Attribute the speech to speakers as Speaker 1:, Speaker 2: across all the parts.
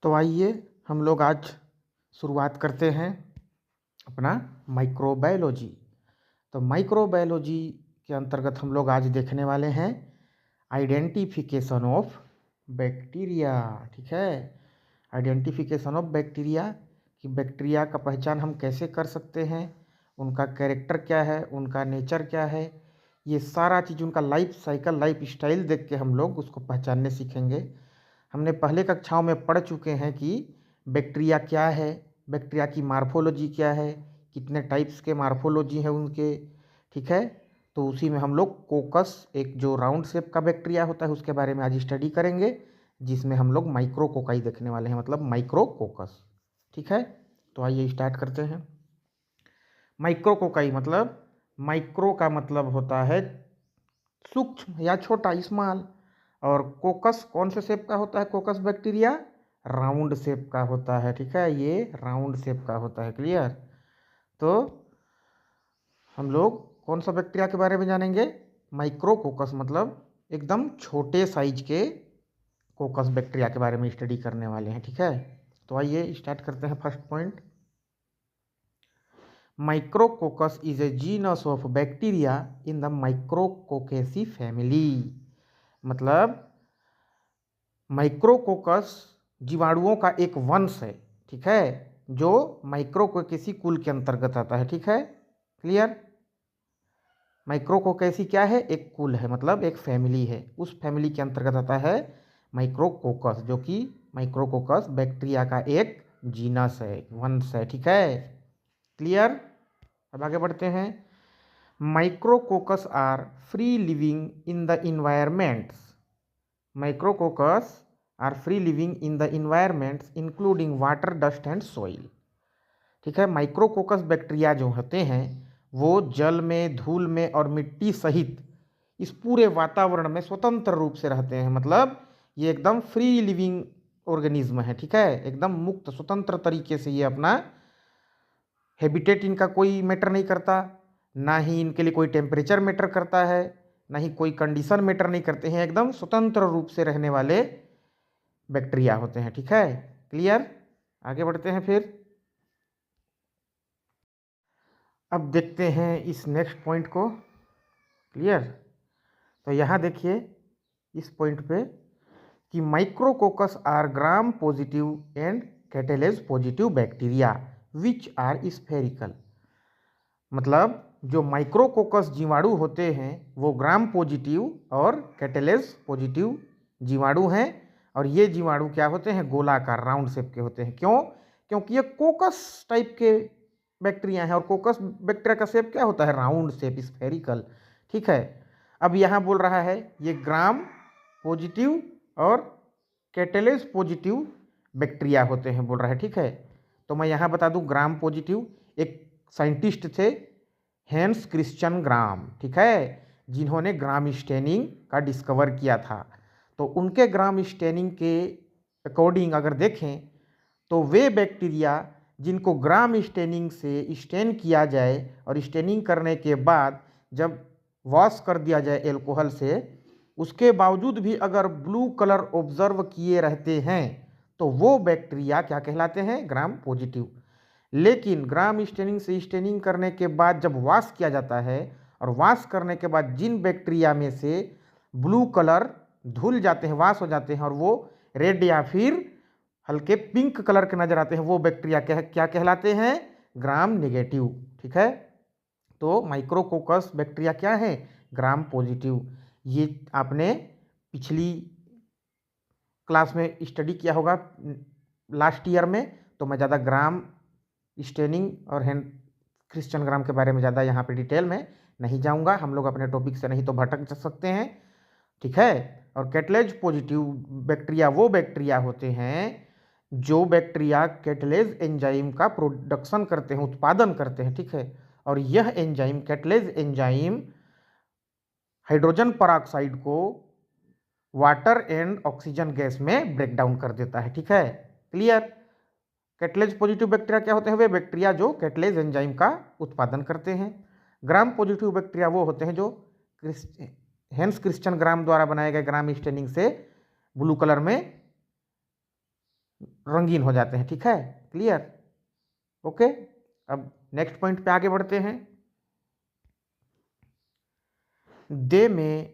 Speaker 1: तो आइए हम लोग आज शुरुआत करते हैं अपना माइक्रोबायोलॉजी। तो माइक्रोबायोलॉजी के अंतर्गत हम लोग आज देखने वाले हैं आइडेंटिफिकेशन ऑफ बैक्टीरिया। ठीक है, आइडेंटिफिकेशन ऑफ बैक्टीरिया कि बैक्टीरिया का पहचान हम कैसे कर सकते हैं, उनका कैरेक्टर क्या है, उनका नेचर क्या है, ये सारा चीज़ उनका लाइफ साइकिल लाइफ स्टाइल देख के हम लोग उसको पहचानने सीखेंगे। हमने पहले कक्षाओं में पढ़ चुके हैं कि बैक्टीरिया क्या है, बैक्टीरिया की मार्फोलॉजी क्या है, कितने टाइप्स के मार्फोलॉजी है उनके। ठीक है, तो उसी में हम लोग कोकस, एक जो राउंड शेप का बैक्टीरिया होता है, उसके बारे में आज स्टडी करेंगे, जिसमें हम लोग माइक्रोकोकाई देखने वाले हैं, मतलब माइक्रोकोकस। ठीक है, तो आइए स्टार्ट करते हैं। माइक्रोकोकाई मतलब, माइक्रो का मतलब होता है सूक्ष्म या छोटा, स्मॉल। और कोकस कौन से शेप का होता है? कोकस बैक्टीरिया राउंड शेप का होता है। ठीक है, ये राउंड शेप का होता है। क्लियर? तो हम लोग कौन सा बैक्टीरिया के बारे में जानेंगे? माइक्रोकोकस मतलब एकदम छोटे साइज के कोकस बैक्टीरिया के बारे में स्टडी करने वाले हैं। ठीक है, तो आइए स्टार्ट करते हैं। First point, micrococcus is a genus of bacteria in the micrococcaceae family. मतलब माइक्रोकोकस जीवाणुओं का एक वंश है। ठीक है, जो माइक्रोकोकेसी कुल के अंतर्गत आता है। ठीक है, क्लियर? माइक्रोकोकेसी क्या है? एक कुल है, मतलब एक फैमिली है। उस फैमिली के अंतर्गत आता है माइक्रोकोकस, जो कि माइक्रोकोकस बैक्टीरिया का एक जीनस है, वंश है। ठीक है, क्लियर? अब आगे बढ़ते हैं। Micrococcus are free living in the environments. Micrococcus are free living in the environments including water, dust and soil. ठीक है, माइक्रोकोकस बैक्टीरिया जो होते हैं वो जल में, धूल में और मिट्टी सहित इस पूरे वातावरण में स्वतंत्र रूप से रहते हैं। मतलब ये एकदम फ्री लिविंग ऑर्गेनिज्म है। ठीक है, एकदम मुक्त स्वतंत्र तरीके से ये अपना हैबिटेट, इनका कोई मैटर नहीं करता, ना ही इनके लिए कोई टेम्परेचर मैटर करता है, ना ही कोई कंडीशन मैटर नहीं करते हैं। एकदम स्वतंत्र रूप से रहने वाले बैक्टीरिया होते हैं। ठीक है, क्लियर? आगे बढ़ते हैं फिर। अब देखते हैं इस नेक्स्ट पॉइंट को। क्लियर? तो यहाँ देखिए इस पॉइंट पे कि Micrococcus are gram positive and catalase positive bacteria which are spherical. मतलब जो माइक्रोकोकस जीवाणु होते हैं वो ग्राम पॉजिटिव और कैटेलेज पॉजिटिव जीवाणु हैं। और ये जीवाणु क्या होते हैं? गोलाकार, राउंड शेप के होते हैं। क्यों? क्योंकि ये कोकस टाइप के बैक्टीरिया हैं, और कोकस बैक्टीरिया का शेप क्या होता है? Round shape, spherical. ठीक है, अब यहाँ बोल रहा है ये ग्राम पॉजिटिव और कैटेलेज पॉजिटिव बैक्टीरिया होते हैं, बोल रहा है। ठीक है, तो मैं यहाँ बता दूँ, ग्राम पॉजिटिव एक साइंटिस्ट थे, हेंस क्रिश्चियन ग्राम। ठीक है, जिन्होंने ग्राम स्टेनिंग का डिस्कवर किया था। तो उनके ग्राम स्टेनिंग के अकॉर्डिंग अगर देखें तो वे बैक्टीरिया जिनको ग्राम स्टेनिंग से स्टेन किया जाए और स्टेनिंग करने के बाद जब वॉश कर दिया जाए एल्कोहल से, उसके बावजूद भी अगर ब्लू कलर ऑब्जर्व किए रहते हैं तो वो बैक्टीरिया क्या कहलाते हैं? Gram positive. लेकिन ग्राम स्टेनिंग से स्टेनिंग करने के बाद जब वॉश किया जाता है, और वॉश करने के बाद जिन बैक्टीरिया में से ब्लू कलर धुल जाते हैं, वॉश हो जाते हैं, और वो रेड या फिर हल्के पिंक कलर के नजर आते हैं, वो बैक्टीरिया क्या कहलाते हैं? Gram negative. ठीक है, तो माइक्रोकोकस बैक्टीरिया क्या है? Gram positive. ये आपने पिछली क्लास में स्टडी किया होगा लास्ट ईयर में, तो मैं ज़्यादा ग्राम स्टेनिंग और क्रिश्चियन ग्राम के बारे में ज़्यादा यहाँ पे डिटेल में नहीं जाऊँगा, हम लोग अपने टॉपिक से नहीं तो भटक जा सकते हैं। ठीक है, और कैटलेज पॉजिटिव बैक्टीरिया वो बैक्टीरिया होते हैं जो बैक्टीरिया कैटलेज एंजाइम का प्रोडक्शन करते हैं, उत्पादन करते हैं। ठीक है, और यह एंजाइम, कैटलेज एंजाइम, हाइड्रोजन पराऑक्साइड को वाटर एंड ऑक्सीजन गैस में ब्रेक डाउन कर देता है। ठीक है, क्लियर? कैटलेज पॉजिटिव बैक्टीरिया क्या होते हैं? वे बैक्टीरिया जो कैटलेज एंजाइम का उत्पादन करते हैं। ग्राम पॉजिटिव बैक्टीरिया वो होते हैं जो हेंस क्रिश्चियन ग्राम द्वारा बनाए गए ग्राम स्टेनिंग से ब्लू कलर में रंगीन हो जाते हैं, ठीक है, क्लियर, ओके। अब नेक्स्ट पॉइंट पे आगे बढ़ते हैं। दे में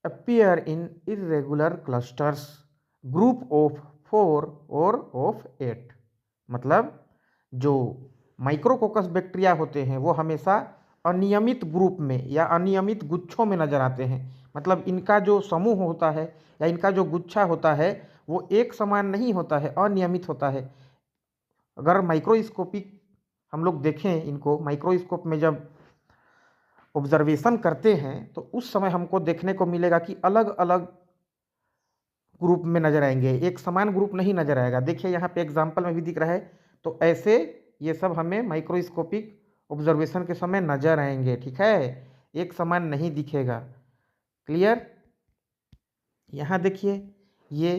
Speaker 1: appear in irregular clusters, group of 4 और of 8। मतलब जो माइक्रोकोकस बैक्टीरिया होते हैं वो हमेशा अनियमित ग्रुप में या अनियमित गुच्छों में नजर आते हैं। मतलब इनका जो समूह होता है या इनका जो गुच्छा होता है वो एक समान नहीं होता है, अनियमित होता है। अगर माइक्रोस्कोपिक हम लोग देखें इनको, माइक्रोस्कोप में जब ऑब्जर्वेशन करते हैं तो उस समय हमको देखने को मिलेगा कि अलग अलग ग्रुप में नजर आएंगे, एक समान ग्रुप नहीं नजर आएगा। देखिए यहाँ पे एग्जाम्पल में भी दिख रहा है। तो ऐसे ये सब हमें माइक्रोस्कोपिक ऑब्जर्वेशन के समय नजर आएंगे, ठीक है, एक समान नहीं दिखेगा, क्लियर। यहाँ देखिए ये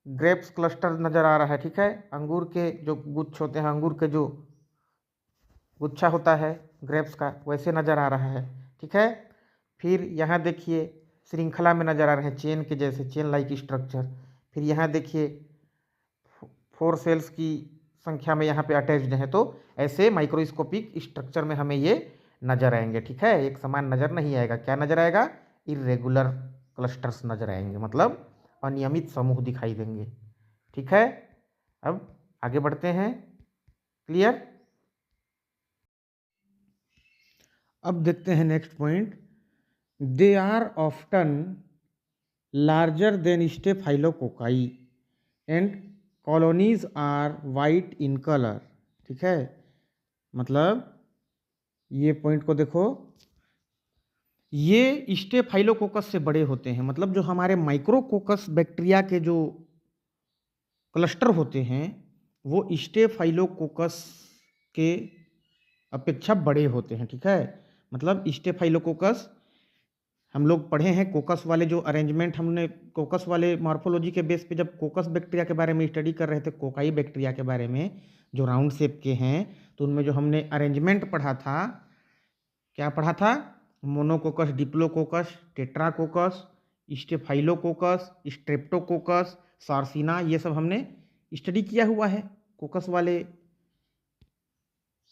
Speaker 1: ग्रेप्स क्लस्टर नजर आ रहा है, ठीक है, अंगूर के जो गुच्छ होते हैं, अंगूर के जो गुच्छा होता है ग्रेप्स का, वैसे नज़र आ रहा है, ठीक है। फिर यहाँ देखिए श्रृंखला में नज़र आ रहे हैं, चेन के जैसे, चेन लाइक स्ट्रक्चर। फिर यहाँ देखिए 4 सेल्स की संख्या में यहाँ पे अटैच्ड हैं। तो ऐसे माइक्रोस्कोपिक स्ट्रक्चर में हमें ये नज़र आएंगे, ठीक है, एक समान नज़र नहीं आएगा। क्या नज़र आएगा? इरेगुलर क्लस्टर्स नज़र आएंगे, मतलब अनियमित समूह दिखाई देंगे, ठीक है। अब आगे बढ़ते हैं, क्लियर। अब देखते हैं next point. They are often larger than staphylococci and colonies are white in colour, ठीक है। मतलब ये पॉइंट को देखो, ये स्टेफाइलोकोकस से बड़े होते हैं। मतलब जो हमारे माइक्रोकोकस बैक्टीरिया के जो क्लस्टर होते हैं वो स्टेफाइलोकोकस के अपेक्षा बड़े होते हैं, ठीक है। मतलब स्टेफाइलोकोकस हम लोग पढ़े हैं, कोकस वाले जो अरेंजमेंट, हमने कोकस वाले मॉर्फोलॉजी के बेस पे जब कोकस बैक्टीरिया के बारे में स्टडी कर रहे थे, कोकाई बैक्टीरिया के बारे में जो राउंड शेप के हैं, तो उनमें जो हमने अरेंजमेंट पढ़ा था, क्या पढ़ा था? Monococcus, diplococcus, tetracoccus, staphylococcus, streptococcus, sarcina, ये सब हमने स्टडी किया हुआ है कोकस वाले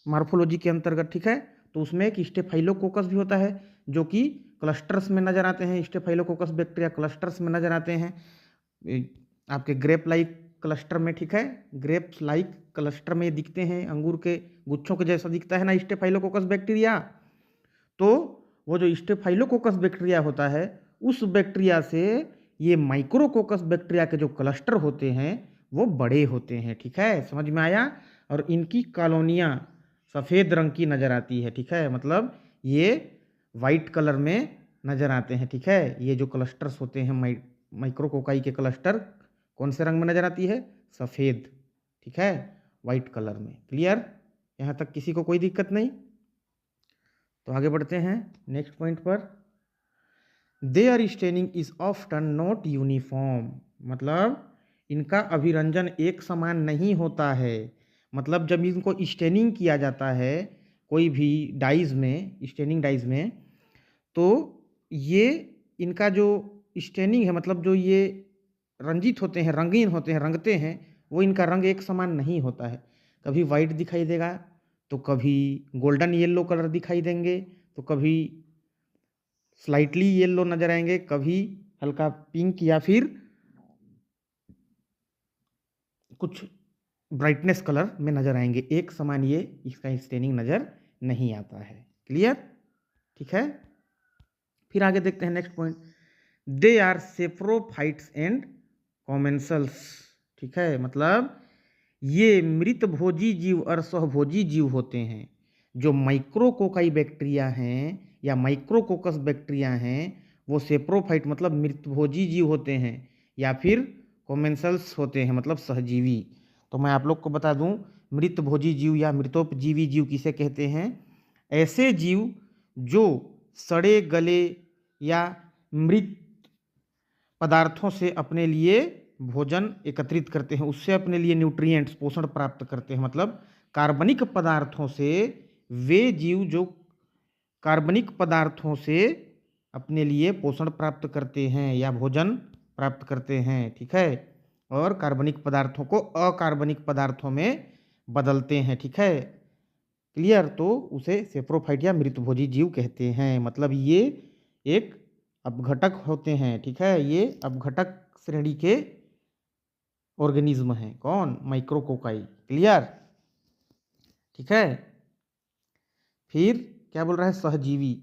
Speaker 1: मॉर्फोलॉजी के अंतर्गत, ठीक है। तो उसमें एक स्टेफाइलोकोकस भी होता है जो कि क्लस्टर्स में नजर आते हैं। स्टेफाइलोकोकस बैक्टीरिया क्लस्टर्स में नजर आते हैं, आपके ग्रेप लाइक क्लस्टर में, ठीक है, ग्रेप्स लाइक क्लस्टर में दिखते हैं, अंगूर के गुच्छों के जैसा दिखता है ना स्टेफाइलोकोकस बैक्टीरिया। तो वो जो स्टेफाइलोकोकस बैक्टीरिया होता है, उस बैक्टीरिया से ये माइक्रोकोकस बैक्टीरिया के जो क्लस्टर होते हैं वो बड़े होते हैं, ठीक है, समझ में आया। और इनकी कॉलोनियाँ सफ़ेद रंग की नज़र आती है, ठीक है, मतलब ये वाइट कलर में नज़र आते हैं, ठीक है। ये जो क्लस्टर्स होते हैं माइक्रोकोकाई के क्लस्टर कौन से रंग में नज़र आती है? सफ़ेद, ठीक है, वाइट कलर में, क्लियर। यहाँ तक किसी को कोई दिक्कत नहीं? तो आगे बढ़ते हैं नेक्स्ट पॉइंट पर। Their staining is often not uniform. मतलब इनका अभिरंजन एक समान नहीं होता है। मतलब जब इनको स्टेनिंग किया जाता है कोई भी डाइज में, स्टेनिंग डाइज में, तो ये इनका जो स्टेनिंग है, मतलब जो ये रंजित होते हैं, रंगीन होते हैं, रंगते हैं, वो इनका रंग एक समान नहीं होता है। कभी वाइट दिखाई देगा, तो कभी गोल्डन येलो कलर दिखाई देंगे, तो कभी स्लाइटली येलो नजर आएंगे, कभी हल्का पिंक, या फिर कुछ ब्राइटनेस कलर में नजर आएंगे। एक समान ये इसका स्टेनिंग नजर नहीं आता है, क्लियर, ठीक है। फिर आगे देखते हैं next point. They are saprophytes and commensals, ठीक है। मतलब ये मृत भोजी जीव और सहभोजी जीव होते हैं। जो माइक्रोकोकाई बैक्टीरिया हैं या माइक्रोकोकस बैक्टीरिया हैं वो सेप्रोफाइट मतलब मृतभोजी जीव होते हैं, या फिर कॉमेंसल्स होते हैं मतलब सहजीवी। तो मैं आप लोग को बता दूं, मृतभोजी जीव या मृतोपजीवी जीव किसे कहते हैं? ऐसे जीव जो सड़े गले या मृत पदार्थों से अपने लिए भोजन एकत्रित करते हैं, उससे अपने लिए न्यूट्रिएंट्स, पोषण प्राप्त करते हैं। मतलब कार्बनिक पदार्थों से, वे जीव जो कार्बनिक पदार्थों से अपने लिए पोषण प्राप्त करते हैं या भोजन प्राप्त करते हैं, ठीक है, और कार्बनिक पदार्थों को अकार्बनिक पदार्थों में बदलते हैं। ठीक है, क्लियर। तो उसे सेप्रोफाइट या मृतभोजी जीव कहते हैं। मतलब ये एक अपघटक होते हैं। ठीक है, ये अपघटक श्रेणी के ऑर्गेनिज्म हैं। कौन? माइक्रोकोकाई। क्लियर। ठीक है, फिर क्या बोल रहा है? सहजीवी।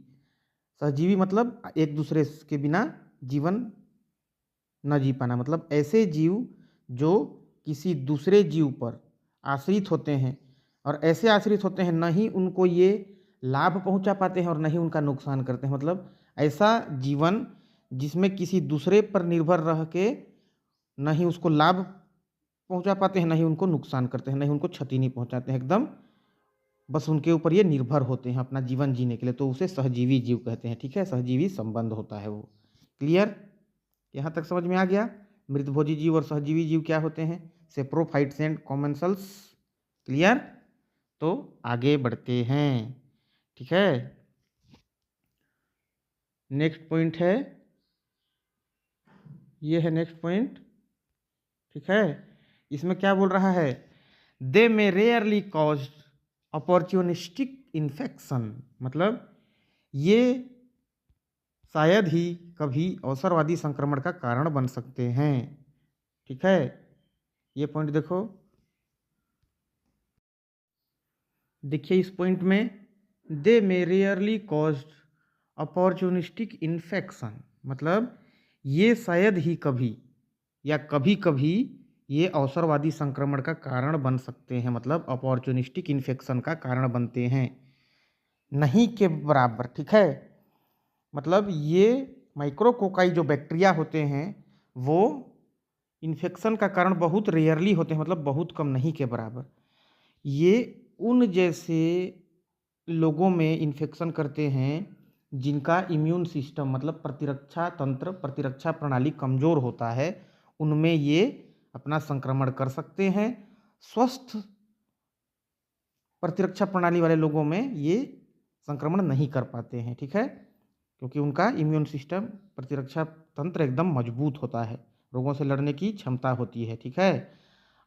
Speaker 1: सहजीवी मतलब एक दूसरे के बिना जीवन न जी पाना। मतलब ऐसे जीव जो किसी दूसरे जीव पर आश्रित होते हैं, और ऐसे आश्रित होते हैं, न ही उनको ये लाभ पहुंचा पाते हैं और न ही उनका नुकसान करते हैं। मतलब ऐसा जीवन जिसमें किसी दूसरे पर निर्भर रह के न ही उसको लाभ पहुंचा पाते हैं, न ही उनको नुकसान करते हैं, न ही उनको क्षति नहीं पहुंचाते हैं। एकदम बस उनके ऊपर ये निर्भर होते हैं अपना जीवन जीने के लिए, तो उसे सहजीवी जीव कहते हैं। ठीक है, सहजीवी संबंध होता है वो। क्लियर, यहाँ तक समझ में आ गया? मृतभोजी जीव और सहजीवी जीव क्या होते हैं? Saprophytes and commensals. क्लियर। तो आगे बढ़ते हैं। ठीक है, नेक्स्ट पॉइंट है, ये है नेक्स्ट पॉइंट। ठीक है, इसमें क्या बोल रहा है? दे मे रेयरली कॉज अपॉर्चुनिस्टिक इन्फेक्शन। मतलब ये शायद ही कभी अवसरवादी संक्रमण का कारण बन सकते हैं। ठीक है, ये पॉइंट देखो, देखिए इस पॉइंट में, दे मे रेयरली कॉज अपॉर्चुनिस्टिक इन्फेक्शन। मतलब ये शायद ही कभी या कभी कभी ये अवसरवादी संक्रमण का कारण बन सकते हैं। मतलब अपॉर्चुनिस्टिक इन्फेक्शन का कारण बनते हैं, नहीं के बराबर। ठीक है, मतलब ये माइक्रोकोकाई जो बैक्टीरिया होते हैं वो इन्फेक्शन का कारण बहुत रेयरली होते हैं, मतलब बहुत कम, नहीं के बराबर। ये उन जैसे लोगों में इन्फेक्शन करते हैं जिनका इम्यून सिस्टम, मतलब प्रतिरक्षा तंत्र, प्रतिरक्षा प्रणाली कमज़ोर होता है, उनमें ये अपना संक्रमण कर सकते हैं। स्वस्थ प्रतिरक्षा प्रणाली वाले लोगों में ये संक्रमण नहीं कर पाते हैं। ठीक है, क्योंकि उनका इम्यून सिस्टम, प्रतिरक्षा तंत्र एकदम मजबूत होता है, रोगों से लड़ने की क्षमता होती है। ठीक है,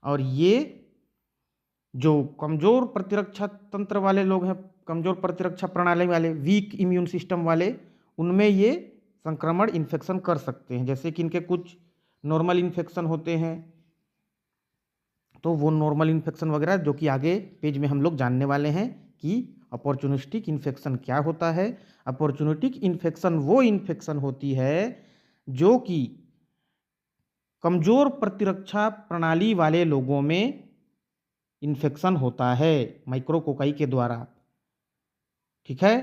Speaker 1: और ये जो कमज़ोर प्रतिरक्षा तंत्र वाले लोग हैं, कमज़ोर प्रतिरक्षा प्रणाली वाले, वीक इम्यून सिस्टम वाले, उनमें ये संक्रमण इन्फेक्शन कर सकते हैं। जैसे कि इनके कुछ नॉर्मल इन्फेक्शन होते हैं, तो वो नॉर्मल इन्फेक्शन वगैरह जो कि आगे पेज में हम लोग जानने वाले हैं कि अपॉर्चुनिस्टिक इन्फेक्शन क्या होता है। अपॉर्चुनिस्टिक इन्फेक्शन वो इन्फेक्शन होती है जो कि कमज़ोर प्रतिरक्षा प्रणाली वाले लोगों में इन्फेक्शन होता है माइक्रोकोकाई के द्वारा। ठीक है,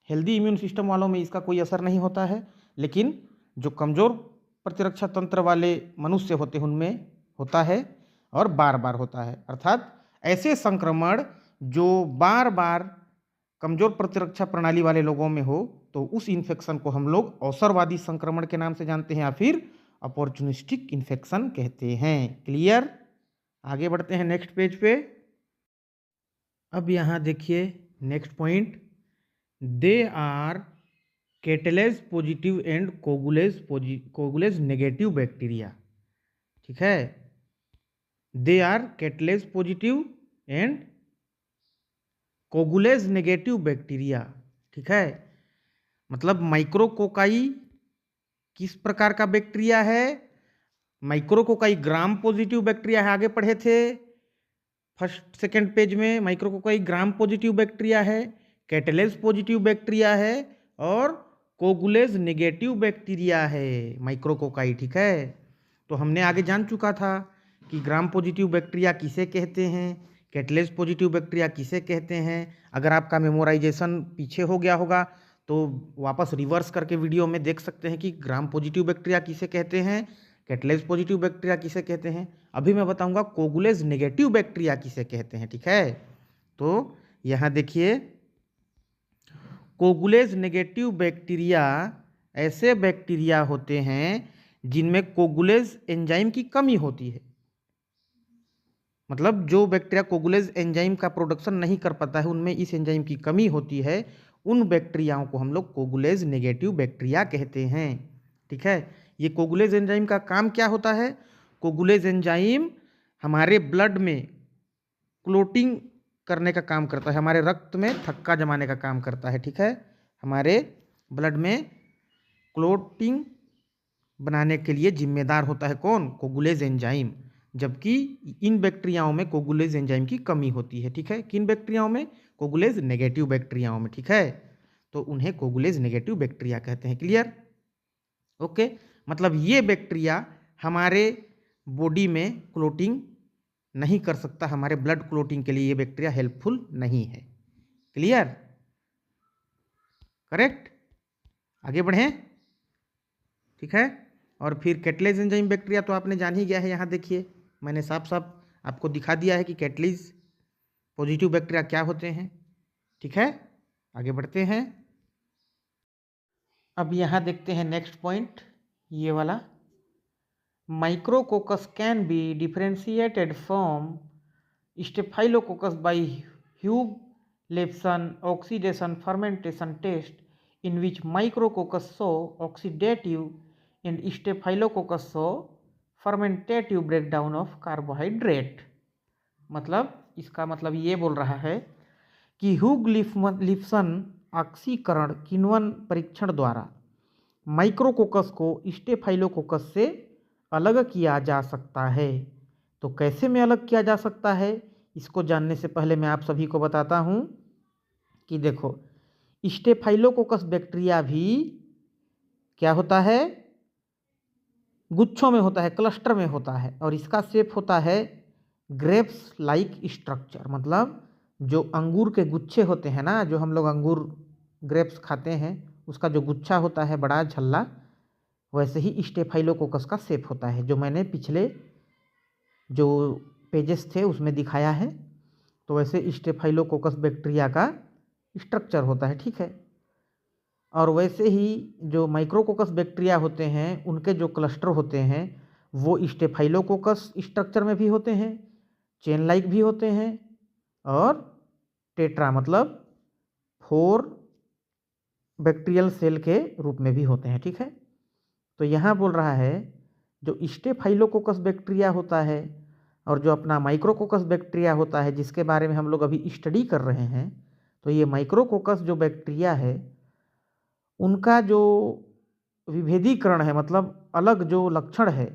Speaker 1: हेल्दी इम्यून सिस्टम वालों में इसका कोई असर नहीं होता है, लेकिन जो कमज़ोर प्रतिरक्षा तंत्र वाले मनुष्य होते हैं उनमें होता है, और बार बार होता है। अर्थात ऐसे संक्रमण जो बार बार कमज़ोर प्रतिरक्षा प्रणाली वाले लोगों में हो, तो उस इन्फेक्शन को हम लोग अवसरवादी संक्रमण के नाम से जानते हैं, या फिर अपॉर्चुनिस्टिक इन्फेक्शन कहते हैं। क्लियर, आगे बढ़ते हैं नेक्स्ट पेज पे। अब यहाँ देखिए next point, they are catalase positive and coagulase negative bacteria. ठीक है, they are catalase positive and coagulase negative bacteria. ठीक है, मतलब माइक्रोकोकाई किस प्रकार का बैक्टीरिया है? माइक्रोकोकाई ग्राम पॉजिटिव बैक्टीरिया है, आगे पढ़े थे फर्स्ट सेकंड पेज में। माइक्रोकोकाई ग्राम पॉजिटिव बैक्टीरिया है, कैटलेज पॉजिटिव बैक्टीरिया है, और कोगुलेज नेगेटिव बैक्टीरिया है माइक्रोकोकाई। ठीक है, तो हमने आगे जान चुका था कि ग्राम पॉजिटिव बैक्टीरिया किसे कहते हैं, कैटलेज पॉजिटिव बैक्टीरिया किसे कहते हैं। अगर आपका मेमोराइजेशन पीछे हो गया होगा तो वापस रिवर्स करके वीडियो में देख सकते हैं कि ग्राम पॉजिटिव बैक्टीरिया किसे कहते हैं, कैटलेज पॉजिटिव बैक्टीरिया किसे कहते हैं। अभी मैं बताऊंगा कोगुलेज नेगेटिव बैक्टीरिया किसे कहते हैं। ठीक है, तो यहाँ देखिए, कोगुलेज नेगेटिव बैक्टीरिया ऐसे बैक्टीरिया होते हैं जिनमें कोगुलेज एंजाइम की कमी होती है। मतलब जो बैक्टीरिया कोगुलेज एंजाइम का प्रोडक्शन नहीं कर पाता है, उनमें इस एंजाइम की कमी होती है, उन बैक्टीरियाओं को हम लोग कोगुलेज नेगेटिव बैक्टीरिया कहते हैं। ठीक है, ये कोगुलेज एंजाइम का काम क्या होता है? कोगुलेज एंजाइम हमारे ब्लड में क्लोटिंग करने का काम करता है, हमारे रक्त में थक्का जमाने का काम करता है, ठीक है। हमारे ब्लड में क्लोटिंग बनाने के लिए जिम्मेदार होता है कौन? कोगुलेज एंजाइम। जबकि इन बैक्टीरियाओं में कोगुलेज एंजाइम की कमी होती है, ठीक है। किन बैक्टीरियाओं में? कोगुलेज नेगेटिव बैक्टीरियाओं में, ठीक है। तो उन्हें कोगुलेज नेगेटिव बैक्टीरिया कहते हैं। क्लियर? ओके। मतलब ये बैक्टीरिया हमारे बॉडी में क्लोटिंग नहीं कर सकता, हमारे ब्लड क्लोटिंग के लिए ये बैक्टीरिया हेल्पफुल नहीं है। क्लियर? करेक्ट? आगे बढ़ें, ठीक है। और फिर कैटलेज एंजाइम बैक्टीरिया तो आपने जान ही गया है। यहाँ देखिए मैंने साफ साफ आपको दिखा दिया है कि कैटलेज पॉजिटिव बैक्टीरिया क्या होते हैं, ठीक है। आगे बढ़ते हैं। अब यहाँ देखते हैं नेक्स्ट पॉइंट, ये वाला। Micrococcus can be differentiated from staphylococcus by Hugh Leifson oxidation fermentation test in which micrococcus show oxidative and staphylococcus show fermentative breakdown of carbohydrate। मतलब इसका मतलब ये बोल रहा है कि ह्यूग लिप्सन ऑक्सीकरण किण्वन परीक्षण द्वारा माइक्रोकोकस को स्टेफाइलोकोकस से अलग किया जा सकता है। तो कैसे में अलग किया जा सकता है, इसको जानने से पहले मैं आप सभी को बताता हूँ कि देखो, स्टेफाइलोकोकस बैक्टीरिया भी क्या होता है? गुच्छों में होता है, क्लस्टर में होता है, और इसका शेप होता है ग्रेप्स लाइक स्ट्रक्चर। मतलब जो अंगूर के गुच्छे होते हैं ना, जो हम लोग अंगूर ग्रेप्स खाते हैं, उसका जो गुच्छा होता है बड़ा झल्ला, वैसे ही स्टेफाइलोकोकस का शेप होता है, जो मैंने पिछले जो पेजेस थे उसमें दिखाया है। तो वैसे स्टेफाइलोकोकस बैक्टीरिया का स्ट्रक्चर होता है, ठीक है। और वैसे ही जो माइक्रोकोकस बैक्टीरिया होते हैं, उनके जो क्लस्टर होते हैं वो स्टेफाइलोकोकस स्ट्रक्चर में भी होते हैं, चेन लाइक भी होते हैं, और टेट्रा मतलब 4 बैक्टीरियल सेल के रूप में भी होते हैं, ठीक है। तो यहाँ बोल रहा है जो स्टेफाइलोकोकस बैक्टीरिया होता है और जो अपना माइक्रोकोकस बैक्टीरिया होता है, जिसके बारे में हम लोग अभी स्टडी कर रहे हैं, तो ये माइक्रोकोकस जो बैक्टीरिया है उनका जो विभेदीकरण है, मतलब अलग जो लक्षण है,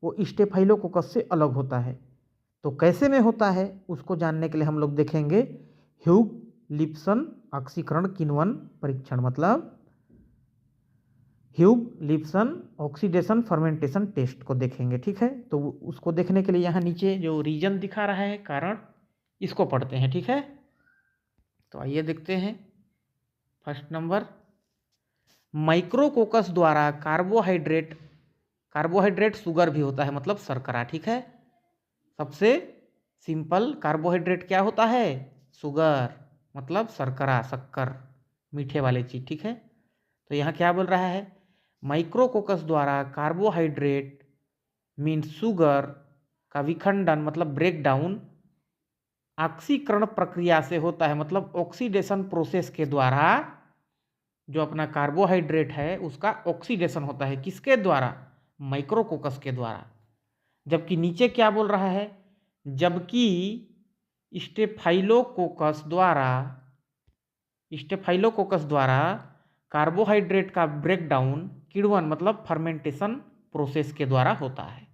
Speaker 1: वो स्टेफाइलोकोकस से अलग होता है। तो कैसे में होता है उसको जानने के लिए हम लोग देखेंगे ह्यूग लिप्सन ऑक्सीकरण किण्वन परीक्षण, मतलब ह्यूग लिप्सन ऑक्सीडेशन फर्मेंटेशन टेस्ट को देखेंगे, ठीक है। तो उसको देखने के लिए यहाँ नीचे जो रीजन दिखा रहा है, कारण, इसको पढ़ते हैं, ठीक है। तो आइए देखते हैं। फर्स्ट नंबर, माइक्रोकोकस द्वारा कार्बोहाइड्रेट शुगर भी होता है, मतलब शर्करा, ठीक है। सबसे सिंपल कार्बोहाइड्रेट क्या होता है? शुगर, मतलब शर्करा, शक्कर, मीठे वाले चीज, ठीक है। तो यहाँ क्या बोल रहा है? माइक्रोकोकस द्वारा कार्बोहाइड्रेट मीन्स शुगर का विखंडन मतलब ब्रेकडाउन ऑक्सीकरण प्रक्रिया से होता है, मतलब ऑक्सीडेशन प्रोसेस के द्वारा जो अपना कार्बोहाइड्रेट है उसका ऑक्सीडेशन होता है। किसके द्वारा? माइक्रोकोकस के द्वारा। जबकि नीचे क्या बोल रहा है? जबकि स्टेफाइलोकोकस द्वारा कार्बोहाइड्रेट का ब्रेकडाउन किण्वन मतलब फर्मेंटेशन प्रोसेस के द्वारा होता है।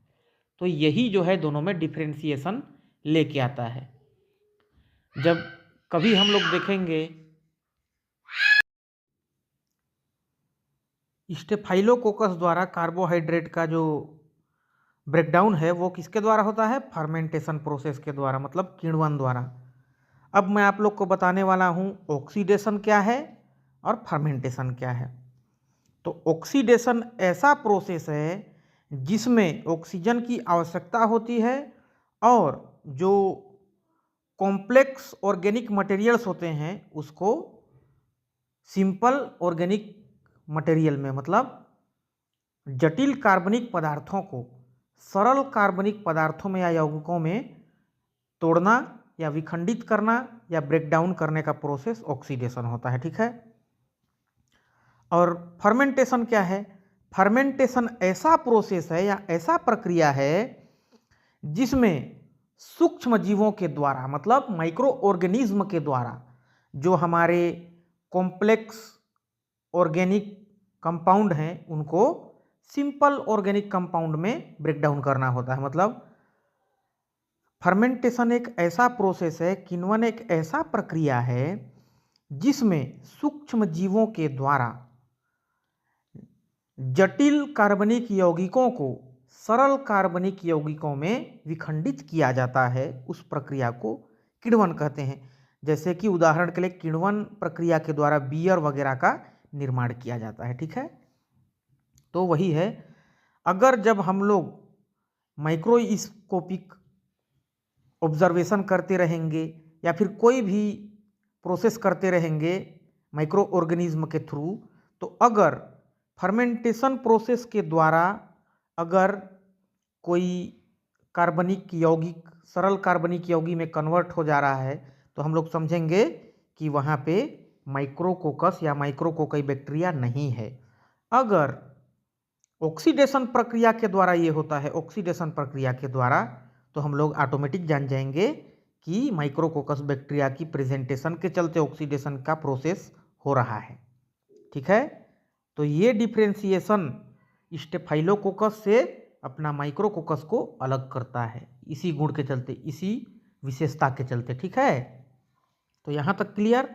Speaker 1: तो यही जो है दोनों में डिफरेंशिएशन लेके आता है। जब कभी हम लोग देखेंगे स्टेफाइलोकोकस द्वारा कार्बोहाइड्रेट का जो ब्रेकडाउन है वो किसके द्वारा होता है? फर्मेंटेशन प्रोसेस के द्वारा, मतलब किण्वन द्वारा। अब मैं आप लोग को बताने वाला हूँ ऑक्सीडेशन क्या है और फर्मेंटेशन क्या है। तो ऑक्सीडेशन ऐसा प्रोसेस है जिसमें ऑक्सीजन की आवश्यकता होती है और जो कॉम्प्लेक्स ऑर्गेनिक मटेरियल्स होते हैं उसको सिंपल ऑर्गेनिक मटेरियल में, मतलब जटिल कार्बनिक पदार्थों को सरल कार्बनिक पदार्थों में या यौगिकों में तोड़ना या विखंडित करना या ब्रेकडाउन करने का प्रोसेस ऑक्सीडेशन होता है, ठीक है। और फर्मेंटेशन क्या है? फर्मेंटेशन ऐसा प्रोसेस है या ऐसा प्रक्रिया है जिसमें सूक्ष्म जीवों के द्वारा मतलब माइक्रो ऑर्गेनिज्म के द्वारा जो हमारे कॉम्प्लेक्स ऑर्गेनिक कंपाउंड हैं उनको सिंपल ऑर्गेनिक कंपाउंड में ब्रेक डाउन करना होता है। मतलब फर्मेंटेशन एक ऐसा प्रोसेस है, किण्वन एक ऐसा प्रक्रिया है जिसमें सूक्ष्म जीवों के द्वारा जटिल कार्बनिक यौगिकों को सरल कार्बनिक यौगिकों में विखंडित किया जाता है। उस प्रक्रिया को किण्वन कहते हैं। जैसे कि उदाहरण के लिए किण्वन प्रक्रिया के द्वारा बियर वगैरह का निर्माण किया जाता है। ठीक है, तो वही है। अगर जब हम लोग माइक्रोस्कोपिक ऑब्जर्वेशन करते रहेंगे या फिर कोई भी प्रोसेस करते रहेंगे माइक्रो ऑर्गेनिज्म के थ्रू, तो अगर फर्मेंटेशन प्रोसेस के द्वारा अगर कोई कार्बनिक यौगिक सरल कार्बनिक यौगिक में कन्वर्ट हो जा रहा है तो हम लोग समझेंगे कि वहाँ पे माइक्रोकोकस या माइक्रोकोकाई बैक्टीरिया नहीं है। अगर ऑक्सीडेशन प्रक्रिया के द्वारा ये होता है, ऑक्सीडेशन प्रक्रिया के द्वारा, तो हम लोग ऑटोमेटिक जान जाएंगे कि माइक्रोकोकस बैक्टीरिया की प्रेजेंटेशन के चलते ऑक्सीडेशन का प्रोसेस हो रहा है। ठीक है, तो ये डिफ्रेंसिएशन स्टेफाइलोकोकस से अपना माइक्रोकोकस को अलग करता है, इसी गुण के चलते, इसी विशेषता के चलते। ठीक है, तो यहाँ तक क्लियर।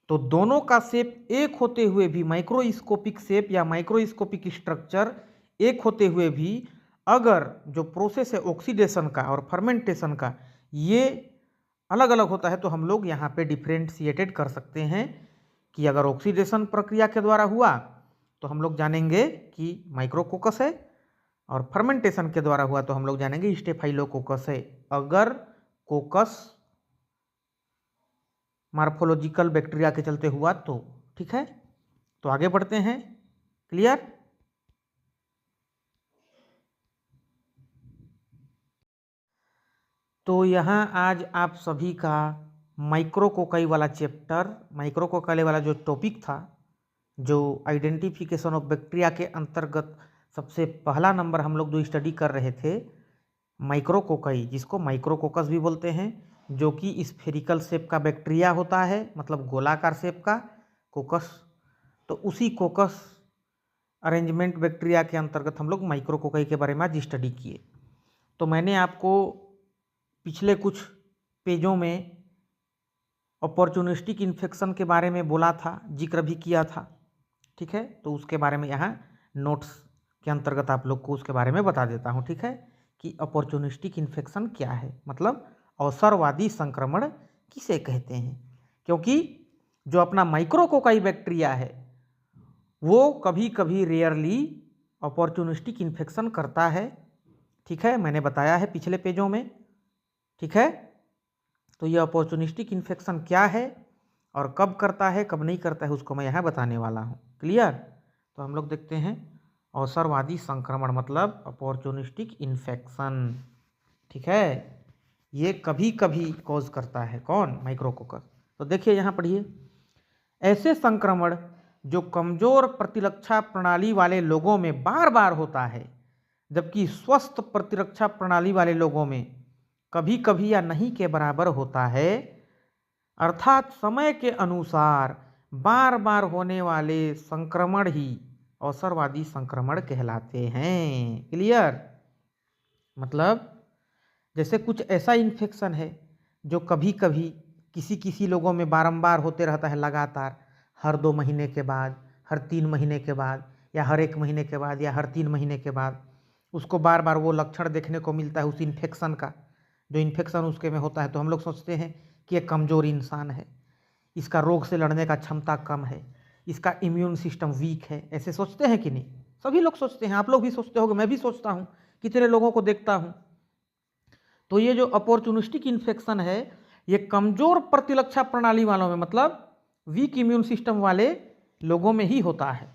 Speaker 1: तो दोनों का शेप एक होते हुए भी, माइक्रोस्कोपिक शेप या माइक्रोस्कोपिक स्ट्रक्चर एक होते हुए भी, अगर जो प्रोसेस है ऑक्सीडेशन का और फर्मेंटेशन का ये अलग अलग होता है, तो हम लोग यहाँ पे डिफ्रेंशिएटेड कर सकते हैं कि अगर ऑक्सीडेशन प्रक्रिया के द्वारा हुआ तो हम लोग जानेंगे कि माइक्रोकोकस है, और फर्मेंटेशन के द्वारा हुआ तो हम लोग जानेंगे स्टेफाइलोकोकस है, अगर कोकस मार्फोलॉजिकल बैक्टीरिया के चलते हुआ तो। ठीक है, तो आगे बढ़ते हैं। क्लियर। तो यहाँ आज आप सभी का माइक्रोकोकाई वाला चैप्टर, माइक्रोकोकाई वाला जो टॉपिक था, जो आइडेंटिफिकेशन ऑफ बैक्टीरिया के अंतर्गत सबसे पहला नंबर हम लोग जो स्टडी कर रहे थे, माइक्रोकोकाई, जिसको माइक्रोकोकस भी बोलते हैं, जो कि स्फेरिकल शेप का बैक्टीरिया होता है, मतलब गोलाकार शेप का कोकस। तो उसी कोकस अरेंजमेंट बैक्टीरिया के अंतर्गत हम लोग माइक्रोकोकाई के बारे में आज स्टडी किए। तो मैंने आपको पिछले कुछ पेजों में अपॉर्चुनिस्टिक इन्फेक्शन के बारे में बोला था, जिक्र भी किया था। ठीक है, तो उसके बारे में यहाँ नोट्स के अंतर्गत आप लोग को उसके बारे में बता देता हूँ। ठीक है, कि अपॉर्चुनिस्टिक इन्फेक्शन क्या है, मतलब अवसरवादी संक्रमण किसे कहते हैं। क्योंकि जो अपना माइक्रोकोकाई बैक्टीरिया है वो कभी कभी रेयरली अपॉर्चुनिस्टिक इन्फेक्शन करता है। ठीक है, मैंने बताया है पिछले पेजों में। ठीक है, तो ये अपॉर्चुनिस्टिक इन्फेक्शन क्या है और कब करता है कब नहीं करता है उसको मैं यहाँ बताने वाला हूँ। क्लियर। तो हम लोग देखते हैं अवसरवादी संक्रमण मतलब अपॉर्चुनिस्टिक इन्फेक्शन। ठीक है, ये कभी कभी कॉज करता है कौन, माइक्रोकोकस। तो देखिए यहाँ पढ़िए, ऐसे संक्रमण जो कमजोर प्रतिरक्षा प्रणाली वाले लोगों में बार बार होता है, जबकि स्वस्थ प्रतिरक्षा प्रणाली वाले लोगों में कभी कभी या नहीं के बराबर होता है, अर्थात समय के अनुसार बार बार होने वाले संक्रमण ही अवसरवादी संक्रमण कहलाते हैं। क्लियर। मतलब जैसे कुछ ऐसा इन्फेक्शन है जो कभी कभी किसी किसी लोगों में बारंबार होते रहता है, लगातार, हर 2 महीने के बाद, हर 3 महीने के बाद, या हर 1 महीने के बाद, या हर 3 महीने के बाद उसको बार बार वो लक्षण देखने को मिलता है उस इन्फेक्शन का, जो इन्फेक्शन उसके में होता है। तो हम लोग सोचते हैं कि एक कमज़ोर इंसान है, इसका रोग से लड़ने का क्षमता कम है, इसका इम्यून सिस्टम वीक है, ऐसे सोचते हैं कि नहीं? सभी लोग सोचते हैं, आप लोग भी सोचते होंगे, मैं भी सोचता हूँ, कितने लोगों को देखता हूँ। तो ये जो अपॉर्चुनिस्टिक इन्फेक्शन है ये कमज़ोर प्रतिरक्षा प्रणाली वालों में, मतलब वीक इम्यून सिस्टम वाले लोगों में ही होता है।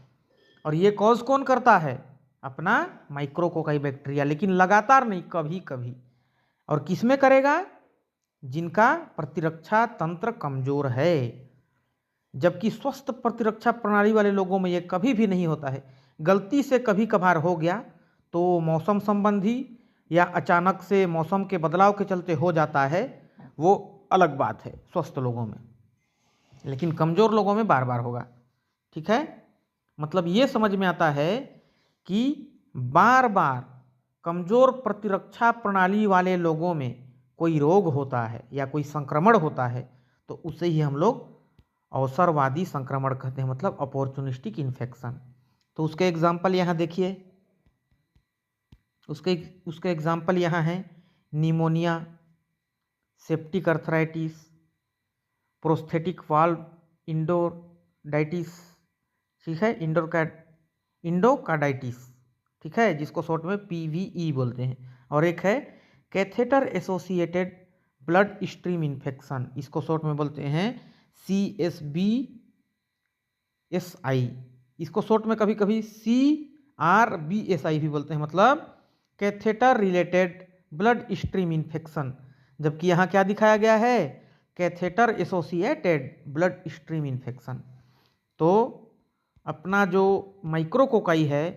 Speaker 1: और ये कॉज कौन करता है? अपना माइक्रोकोकाई बैक्टीरिया, लेकिन लगातार नहीं, कभी कभी। और किस में करेगा? जिनका प्रतिरक्षा तंत्र कमजोर है। जबकि स्वस्थ प्रतिरक्षा प्रणाली वाले लोगों में ये कभी भी नहीं होता है। गलती से कभी कभार हो गया तो मौसम संबंधी, या अचानक से मौसम के बदलाव के चलते हो जाता है वो अलग बात है स्वस्थ लोगों में, लेकिन कमज़ोर लोगों में बार बार होगा। ठीक है, मतलब ये समझ में आता है कि बार बार कमज़ोर प्रतिरक्षा प्रणाली वाले लोगों में कोई रोग होता है या कोई संक्रमण होता है तो उसे ही हम लोग अवसरवादी संक्रमण कहते हैं, मतलब अपॉर्चुनिस्टिक इन्फेक्शन। तो उसके एग्जाम्पल यहाँ देखिए, उसके एग्जाम्पल यहाँ हैं pneumonia, septic arthritis, prosthetic valve endocarditis, ठीक है, इंडोकार्डाइटिस, ठीक है, जिसको शॉर्ट में PVE बोलते हैं, और एक है catheter associated blood stream infection, इसको शॉर्ट में बोलते हैं CSBSI, इसको शॉर्ट में कभी कभी CRBSI भी बोलते हैं, मतलब catheter related blood stream infection, जबकि यहाँ क्या दिखाया गया है, catheter associated blood stream infection. तो अपना जो माइक्रोकोकाई है,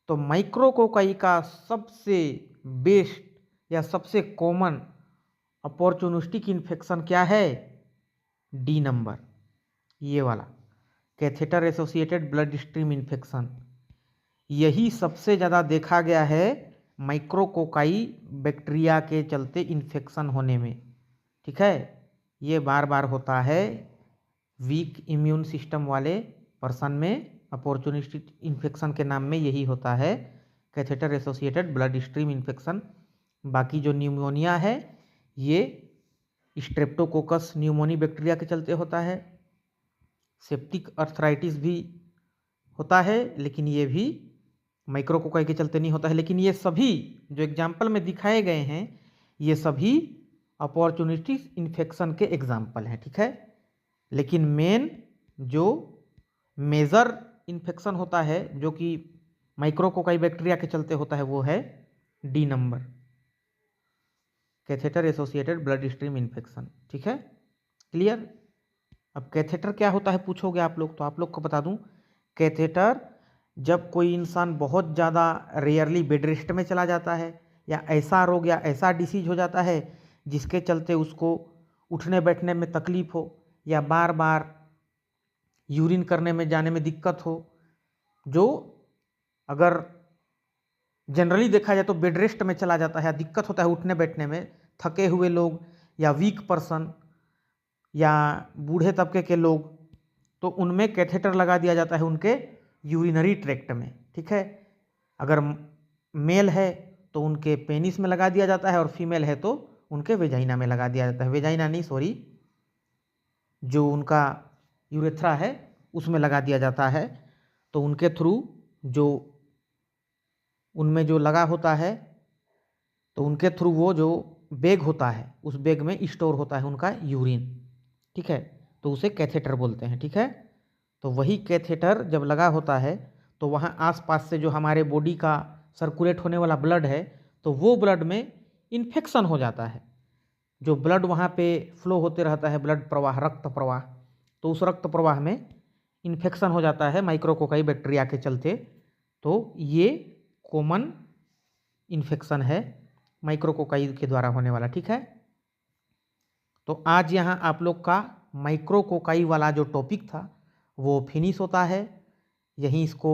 Speaker 1: तो माइक्रोकोकाई का सबसे बेस्ट या सबसे कॉमन अपॉर्चुनिस्टिक इन्फेक्शन क्या है, D नंबर, ये वाला catheter associated blood stream infection, यही सबसे ज़्यादा देखा गया है माइक्रोकोकाई बैक्टीरिया के चलते इन्फेक्शन होने में। ठीक है, ये बार बार होता है वीक इम्यून सिस्टम वाले पर्सन में, अपॉर्चुनिस्टिक इन्फेक्शन के नाम में यही होता है catheter associated blood stream infection. बाकी जो न्यूमोनिया है ये स्ट्रेप्टोकोकस न्यूमोनी बैक्टीरिया के चलते होता है, सेप्टिक अर्थराइटिस भी होता है लेकिन ये भी माइक्रोकोकाई के चलते नहीं होता है, लेकिन ये सभी जो एग्जाम्पल में दिखाए गए हैं ये सभी अपॉर्चुनिस्टिक इन्फेक्शन के एग्जाम्पल हैं। ठीक है, लेकिन मेन जो मेजर इन्फेक्शन होता है जो कि माइक्रोकोकाई बैक्टीरिया के चलते होता है वो है D number, catheter associated blood stream infection. ठीक है, क्लियर। अब कैथेटर क्या होता है पूछोगे आप लोग, तो आप लोग को बता दूं, कैथेटर जब कोई इंसान बहुत ज़्यादा रेयरली बेड रेस्ट में चला जाता है या ऐसा रोग या ऐसा डिसीज हो जाता है जिसके चलते उसको उठने बैठने में तकलीफ हो या बार बार यूरिन करने में जाने में दिक्कत हो, जो अगर जनरली देखा जाए तो बेड रेस्ट में चला जाता है, दिक्कत होता है उठने बैठने में, थके हुए लोग या वीक पर्सन या बूढ़े तबके के लोग, तो उनमें कैथेटर लगा दिया जाता है उनके यूरिनरी ट्रैक्ट में। ठीक है, अगर मेल है तो उनके पेनिस में लगा दिया जाता है और फीमेल है तो उनके वेजाइना में लगा दिया जाता है, वेजाइना नहीं सॉरी, जो उनका यूरेथ्रा है उसमें लगा दिया जाता है। तो उनके थ्रू जो उनमें जो लगा होता है तो उनके थ्रू वो जो बैग होता है उस बैग में स्टोर होता है उनका यूरिन। ठीक है, तो उसे कैथेटर बोलते हैं। ठीक है, तो वही कैथेटर जब लगा होता है तो वहाँ आसपास से जो हमारे बॉडी का सर्कुलेट होने वाला ब्लड है तो वो ब्लड में इन्फेक्शन हो जाता है, जो ब्लड वहाँ पे फ्लो होते रहता है, ब्लड प्रवाह, रक्त प्रवाह, तो उस रक्त प्रवाह में इन्फेक्शन हो जाता है माइक्रोकोकाई बैक्टीरिया के चलते। तो ये कॉमन इन्फेक्शन है माइक्रोकोकाई के द्वारा होने वाला। ठीक है, तो आज यहाँ आप लोग का माइक्रोकोकाई वाला जो टॉपिक था वो फिनिश होता है, यहीं इसको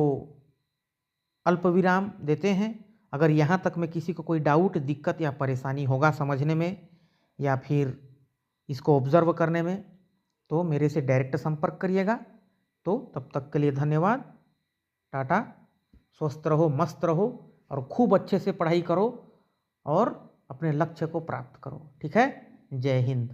Speaker 1: अल्प विराम देते हैं। अगर यहाँ तक में किसी को कोई डाउट, दिक्कत या परेशानी होगा समझने में या फिर इसको ऑब्जर्व करने में तो मेरे से डायरेक्ट संपर्क करिएगा। तो तब तक के लिए धन्यवाद, टाटा, स्वस्थ रहो, मस्त रहो और खूब अच्छे से पढ़ाई करो और अपने लक्ष्य को प्राप्त करो। ठीक है, जय हिंद।